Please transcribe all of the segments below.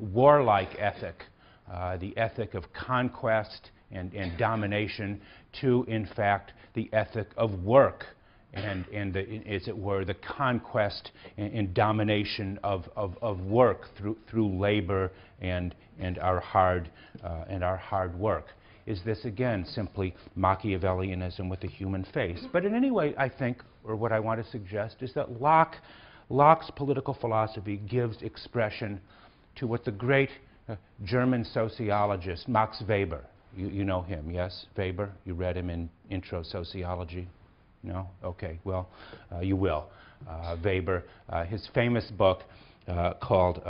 warlike ethic, the ethic of conquest and domination, to, in fact, the ethic of work and as it were, the conquest and domination of work through labor and our hard work. Is this, again, simply Machiavellianism with a human face? But in any way, I think, or what I want to suggest, is that Locke's political philosophy gives expression to what the great German sociologist Max Weber, you know him, yes? Weber? You read him in Intro Sociology? No? Okay, well, you will. Weber, his famous book called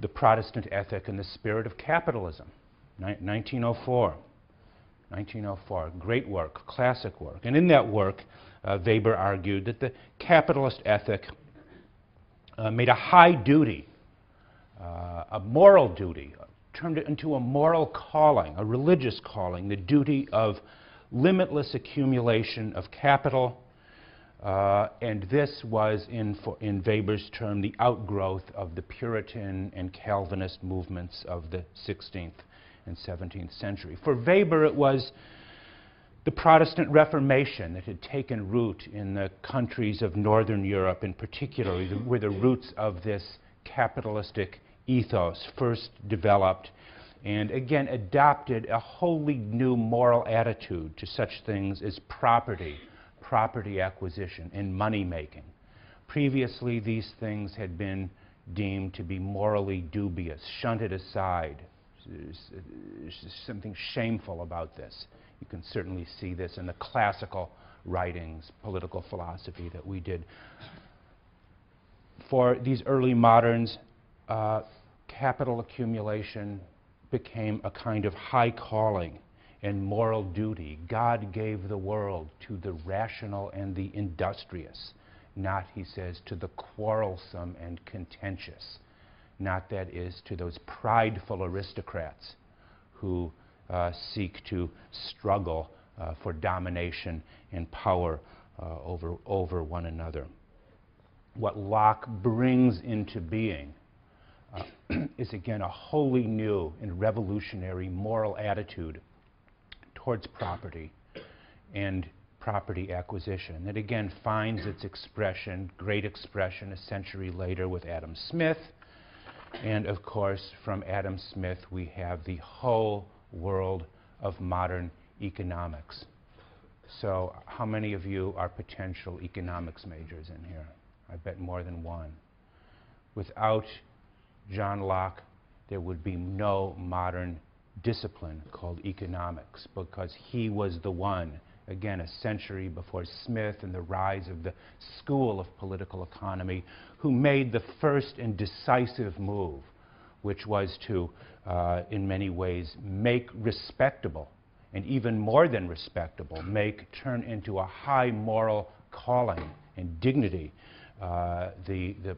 The Protestant Ethic and the Spirit of Capitalism, 1904. 1904, great work, classic work. And in that work, Weber argued that the capitalist ethic made a high duty, a moral duty, turned it into a moral calling, a religious calling, the duty of limitless accumulation of capital, and this was, in Weber's term, the outgrowth of the Puritan and Calvinist movements of the 16th and 17th century. For Weber, it was the Protestant Reformation that had taken root in the countries of Northern Europe, in particular, where the roots of this capitalistic ethos first developed, and again adopted a wholly new moral attitude to such things as property acquisition, and money-making. Previously, these things had been deemed to be morally dubious, shunted aside. There's something shameful about this. You can certainly see this in the classical writings, political philosophy that we did. For these early moderns, capital accumulation became a kind of high calling and moral duty. God gave the world to the rational and the industrious, not, he says, to the quarrelsome and contentious, not, that is, to those prideful aristocrats who seek to struggle for domination and power over one another. What Locke brings into being is, again, a wholly new and revolutionary moral attitude towards property and property acquisition that, again, finds its expression, great expression, a century later with Adam Smith. And, of course, from Adam Smith, we have the whole world of modern economics. So how many of you are potential economics majors in here? I bet more than one. Without John Locke, there would be no modern discipline called economics, because he was the one, again, a century before Smith and the rise of the school of political economy, who made the first and decisive move, which was to, in many ways, make respectable, and even more than respectable, turn into a high moral calling and dignity the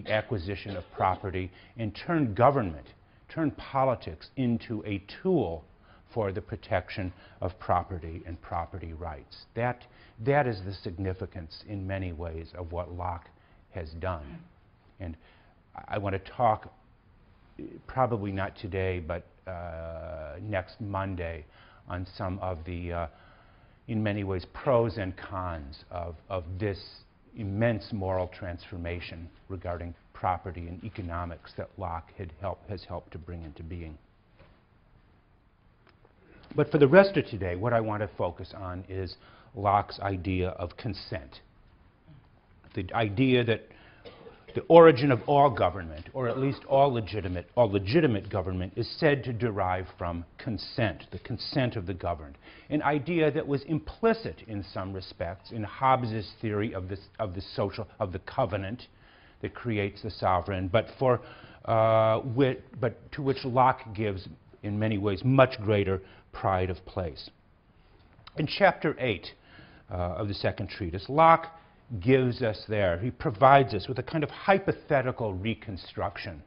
acquisition of property, and turn government, turn politics into a tool for the protection of property and property rights. That is the significance, in many ways, of what Locke has done. And I want to talk, probably not today, but next Monday, on some of the, in many ways, pros and cons of this immense moral transformation regarding property and economics that Locke has helped to bring into being. But for the rest of today, what I want to focus on is Locke's idea of consent. The idea that the origin of all government, or at least all legitimate government, is said to derive from consent, the consent of the governed. An idea that was implicit in some respects in Hobbes's theory of the covenant that creates the sovereign, but to which Locke gives, in many ways, much greater pride of place. In chapter 8 of the second treatise, Locke gives us there, he provides us with a kind of hypothetical reconstruction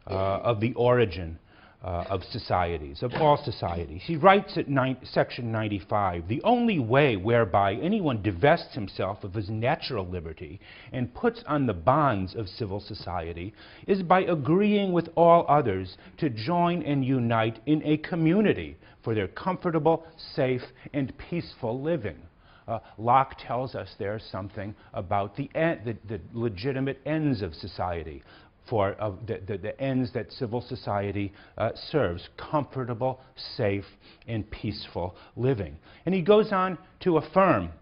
of the origin of societies, of all societies. He writes at section 95, "The only way whereby anyone divests himself of his natural liberty and puts on the bonds of civil society is by agreeing with all others to join and unite in a community for their comfortable, safe, and peaceful living." Locke tells us there something about the legitimate ends of society, for the ends that civil society serves: comfortable, safe, and peaceful living. And he goes on to affirm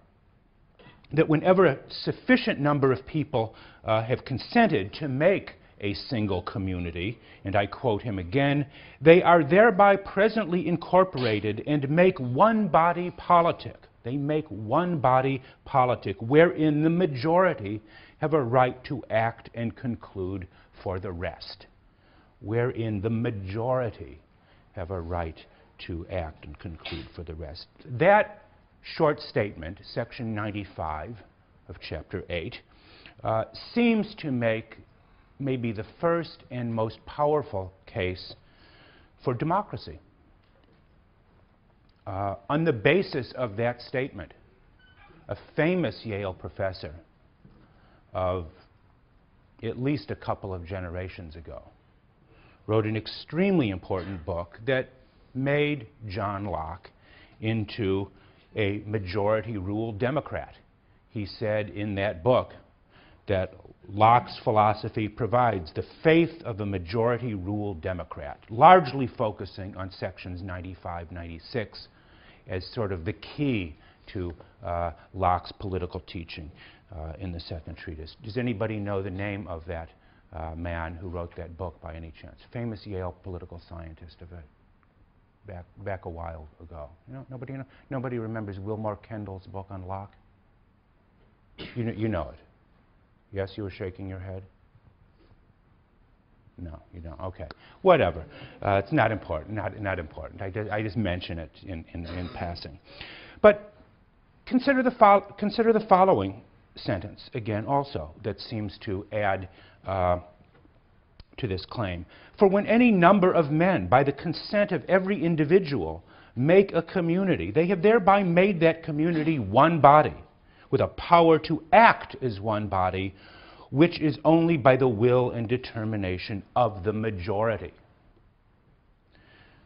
that whenever a sufficient number of people have consented to make a single community, and I quote him again, "they are thereby presently incorporated and make one body politic." They make one body politic wherein the majority have a right to act and conclude for the rest. Wherein the majority have a right to act and conclude for the rest. That short statement, section 95 of chapter 8, seems to make maybe the first and most powerful case for democracy. On the basis of that statement, a famous Yale professor of at least a couple of generations ago wrote an extremely important book that made John Locke into a majority-rule Democrat. He said in that book that Locke's philosophy provides the faith of a majority-rule Democrat, largely focusing on sections 95, 96 as sort of the key to Locke's political teaching in the second treatise. Does anybody know the name of that man who wrote that book by any chance? Famous Yale political scientist of it, back a while ago. You know, nobody remembers Wilmore Kendall's book on Locke? You know it. Yes, you were shaking your head? No, you don't. Okay, whatever. It's not important. Not important. I just mention it in passing. But consider the following sentence again, also that seems to add to this claim. "For when any number of men, by the consent of every individual, make a community, they have thereby made that community one body, with a power to act as one body, which is only by the will and determination of the majority."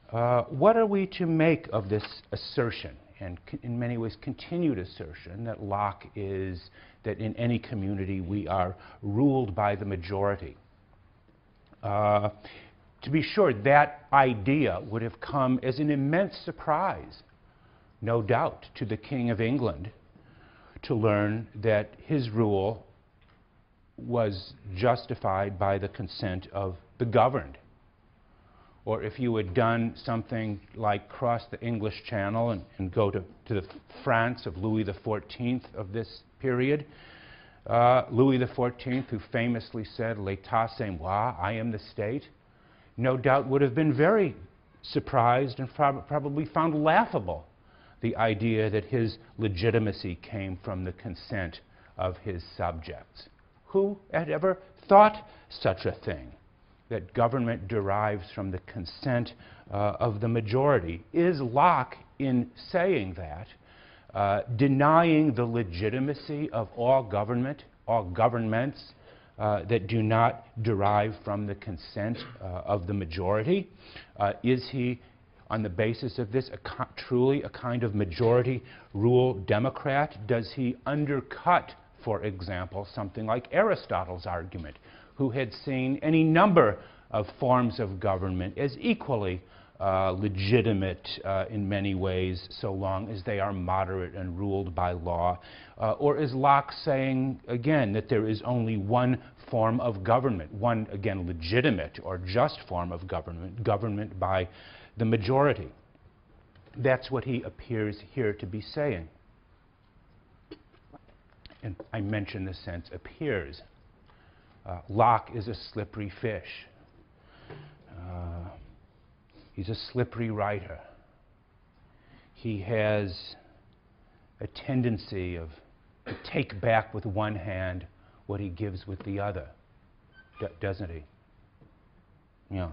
What are we to make of this assertion, and in many ways continued assertion, that Locke is that in any community we are ruled by the majority? To be sure, that idea would have come as an immense surprise, no doubt, to the King of England, to learn that his rule was justified by the consent of the governed. Or if you had done something like cross the English Channel and go to the France of Louis XIV of this period, Louis XIV, who famously said, "L'État c'est moi," I am the state, no doubt would have been very surprised and probably found laughable the idea that his legitimacy came from the consent of his subjects. Who had ever thought such a thing, that government derives from the consent of the majority? Is Locke, in saying that, denying the legitimacy of all governments that do not derive from the consent of the majority? Is he, on the basis of this, truly a kind of majority rule Democrat? Does he undercut, for example, something like Aristotle's argument, who had seen any number of forms of government as equally legitimate in many ways, so long as they are moderate and ruled by law? Or is Locke saying, again, that there is only one form of government, one, again, legitimate or just form of government by the majority? That's what he appears here to be saying. And I mention the sense appears. Locke is a slippery fish. He's a slippery writer. He has a tendency to take back with one hand what he gives with the other, doesn't he? Yeah.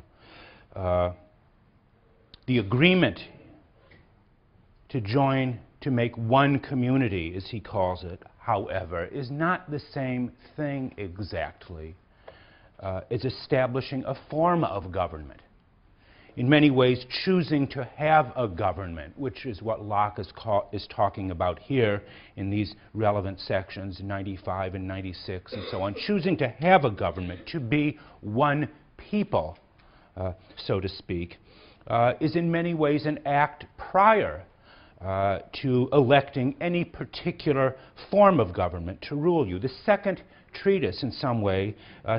The agreement to join to make one community, as he calls it, however, is not the same thing exactly as establishing a form of government. In many ways, choosing to have a government, which is what Locke is talking about here in these relevant sections, 95 and 96 and so on, choosing to have a government, to be one people, so to speak, is in many ways an act prior to electing any particular form of government to rule you. The second treatise, in some way,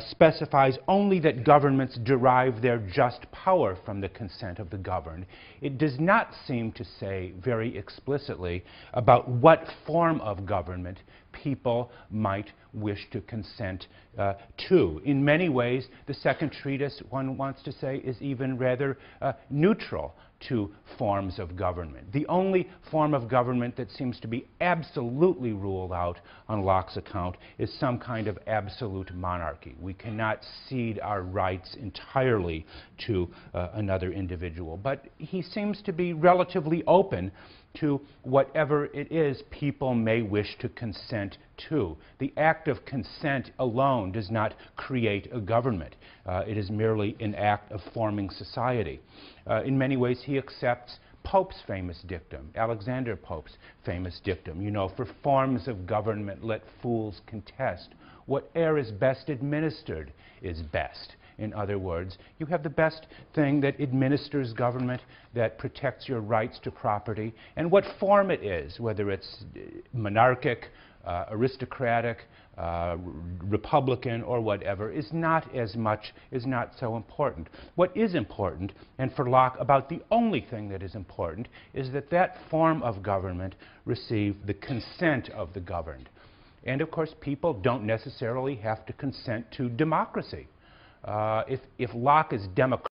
specifies only that governments derive their just power from the consent of the governed. It does not seem to say very explicitly about what form of government people might wish to consent to. In many ways, the second treatise, one wants to say, is even rather neutral to forms of government. The only form of government that seems to be absolutely ruled out on Locke's account is some kind of absolute monarchy. We cannot cede our rights entirely to another individual. But he seems to be relatively open to whatever it is people may wish to consent to. The act of consent alone does not create a government. It is merely an act of forming society. In many ways, he accepts Pope's famous dictum, Alexander Pope's famous dictum, you know, for forms of government let fools contest. Whate'er is best administered is best. In other words, you have the best thing that administers government, that protects your rights to property, and what form it is, whether it's monarchic, aristocratic, republican, or whatever, is not so important. What is important, and for Locke, about the only thing that is important, is that that form of government receive the consent of the governed. And of course, people don't necessarily have to consent to democracy. If Locke is democratic,